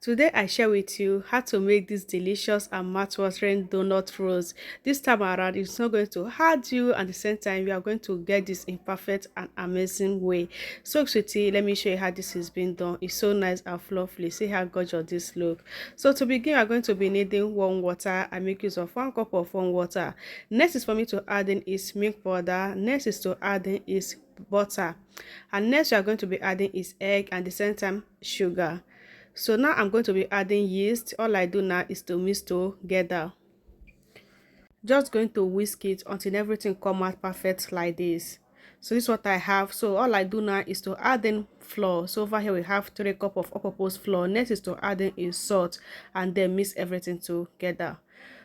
Today I share with you how to make this delicious and mouth-watering donut rolls. This time around, it's not going to hurt you, and at the same time, you are going to get this in perfect and amazing way. So sweetie, let me show you how this is being done. It's so nice and fluffy. See how gorgeous this look. So to begin, we are going to be needing warm water. I make use of 1 cup of warm water. Next is for me to add in is milk powder. Next is to add in is butter, and next we are going to be adding is egg, and at the same time sugar. So now I'm going to be adding yeast. All I do now is to mix together. Just going to whisk it until everything come out perfect like this. So this is what I have. So all I do now is to add in flour. So over here we have 3 cups of all-purpose flour. Next is to add in is salt, and then mix everything together.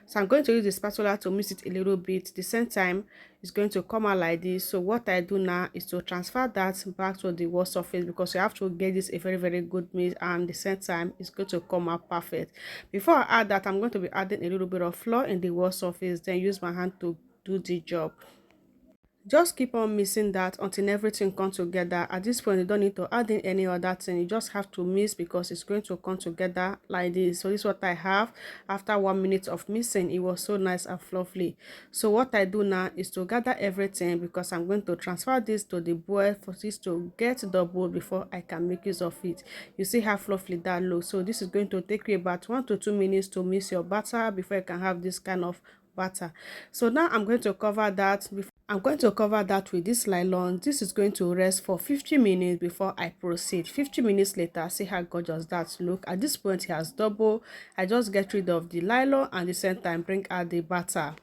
So I'm going to use the spatula to mix it a little bit. The same time it's going to come out like this. So what I do now is to transfer that back to the wall surface, because you have to get this a very good mix, and the same time it's going to come out perfect. Before I add that, I'm going to be adding a little bit of flour in the wall surface, then use my hand to do the job. Just keep on mixing that until everything comes together. At this point, you don't need to add in any other thing. You just have to mix, because it's going to come together like this. So this is what I have after 1 minute of mixing. It was so nice and fluffy. So what I do now is to gather everything, because I'm going to transfer this to the bowl for this to get double before I can make use of it. You see how fluffy that looks. So this is going to take you about 1 to 2 minutes to mix your batter before you can have this kind of batter. So now I'm going to cover that. I'm going to cover that with this nylon. This is going to rest for 50 minutes before I proceed. 50 minutes later, see how gorgeous that look. At this point, it has double. I just get rid of the nylon, and at the same time bring out the batter.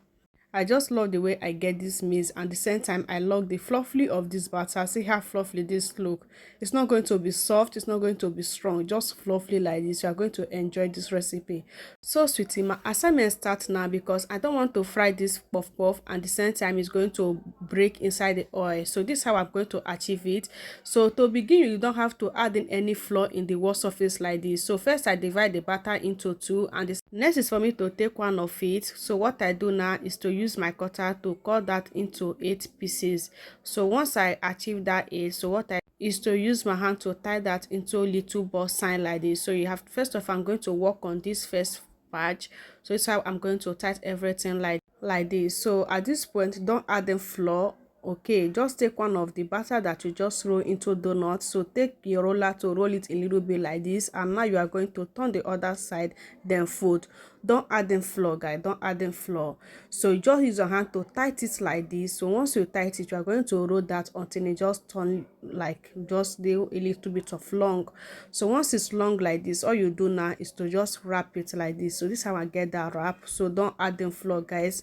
I just love the way I get this mix, and at the same time I love the fluffy of this batter. See how fluffy this look. It's not going to be soft, it's not going to be strong, just fluffy like this. You are going to enjoy this recipe. So sweetie, my assignment starts now, because I don't want to fry this puff puff, and at the same time it's going to break inside the oil. So this is how I'm going to achieve it. So to begin, you don't have to add in any flour in the wall surface like this. So first I divide the batter into two, and the next is for me to take one of it. So what I do now is to use my cutter to cut that into 8 pieces. So once I achieve that 8, so what I is to use my hand to tie that into a little ball sign like this. So you have, first of all, I'm going to work on this first patch. So it's how I'm going to tie everything like this. So at this point, don't add the flour. Okay, just take one of the batter that you just roll into donuts. So take your roller to roll it a little bit like this, and now you are going to turn the other side, then fold. Don't add in flour, guys, don't add in flour. So you just use your hand to tight it like this. So once you tight it, you are going to roll that until it just turn like just do a little bit of long. So once it's long like this, all you do now is to just wrap it like this. So this is how I get that wrap. So don't add in flour, guys.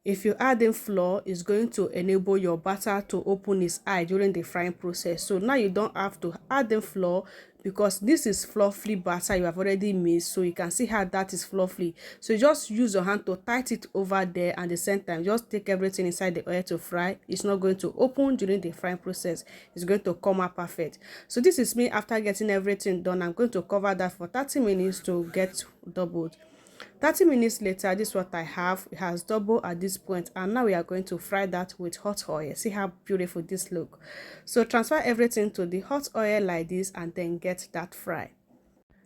If you add in flour, it's going to enable your batter to open its eye during the frying process. So now you don't have to add in flour, because this is fluffy batter you have already made. So you can see how that is fluffy. So you just use your hand to tight it over there, and at the same time just take everything inside the oil to fry. It's not going to open during the frying process. It's going to come out perfect. So this is me after getting everything done. I'm going to cover that for 30 minutes to get doubled. 30 minutes later, this is what I have. It has doubled at this point, and now we are going to fry that with hot oil. See how beautiful this look. So transfer everything to the hot oil like this, and then get that fry.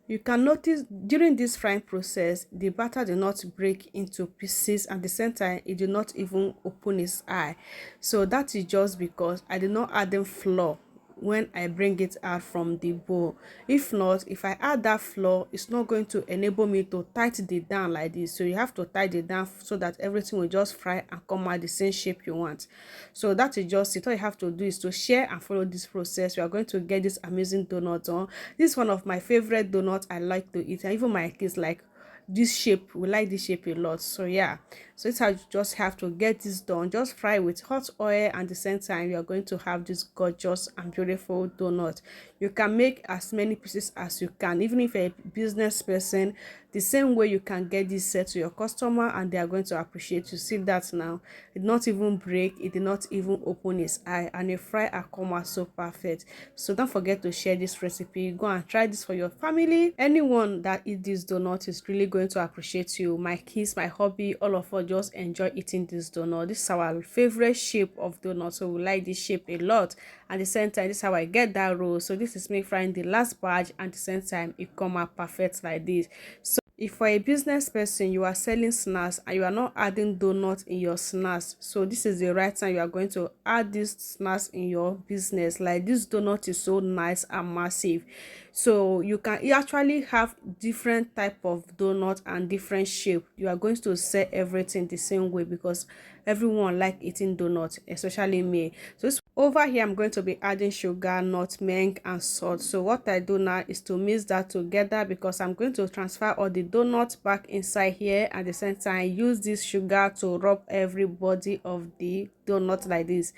You can notice during this frying process, the batter did not break into pieces, and at the same time it did not even open its eye. So that is just because I did not add in flour when I bring it out from the bowl. If not, if I add that flour, it's not going to enable me to tighten it down like this. So you have to tighten it down so that everything will just fry and come out the same shape you want. So that is just it. All you have to do is to share and follow this process. You are going to get this amazing donut on. This is one of my favorite donuts I like to eat, and even my kids like this shape. We like this shape a lot. So yeah, so it's how you just have to get this done. Just fry with hot oil, and at the same time you are going to have this gorgeous and beautiful donut. You can make as many pieces as you can, even if you're a business person. The same way you can get this set to your customer, and they are going to appreciate you. See that now, it did not even break, it did not even open its eye, and the fry are come out so perfect. So don't forget to share this recipe. Go and try this for your family. Anyone that eat this donut is really going going to appreciate you. My kids, my hobby, all of us just enjoy eating this donut. This is our favorite shape of donut, so we like this shape a lot. At the same time, this is how I get that roll. So this is me frying the last batch, and at the same time it come out perfect like this. So if for a business person you are selling snacks and you are not adding donuts in your snacks, so this is the right time you are going to add these snacks in your business. Like, this donut is so nice and massive, so you actually have different type of donut and different shape. You are going to sell everything the same way because everyone like eating donuts, especially me. So this over here, I'm going to be adding sugar, nutmeg, and salt. So what I do now is to mix that together because I'm going to transfer all the donuts back inside here. At the same time, use this sugar to rub every body of the donut like this.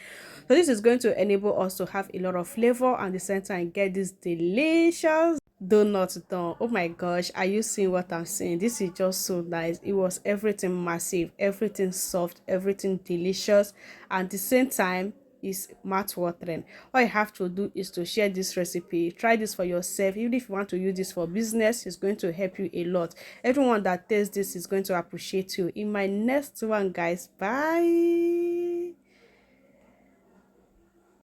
So this is going to enable us to have a lot of flavor, and at the same time get this delicious donut done. Oh my gosh, are you seeing what I'm saying? This is just so nice. It was everything massive, everything soft, everything delicious, and at the same time is mouth watering. All you have to do is to share this recipe, try this for yourself. Even if you want to use this for business, it's going to help you a lot. Everyone that tastes this is going to appreciate you. In my next one, guys, bye.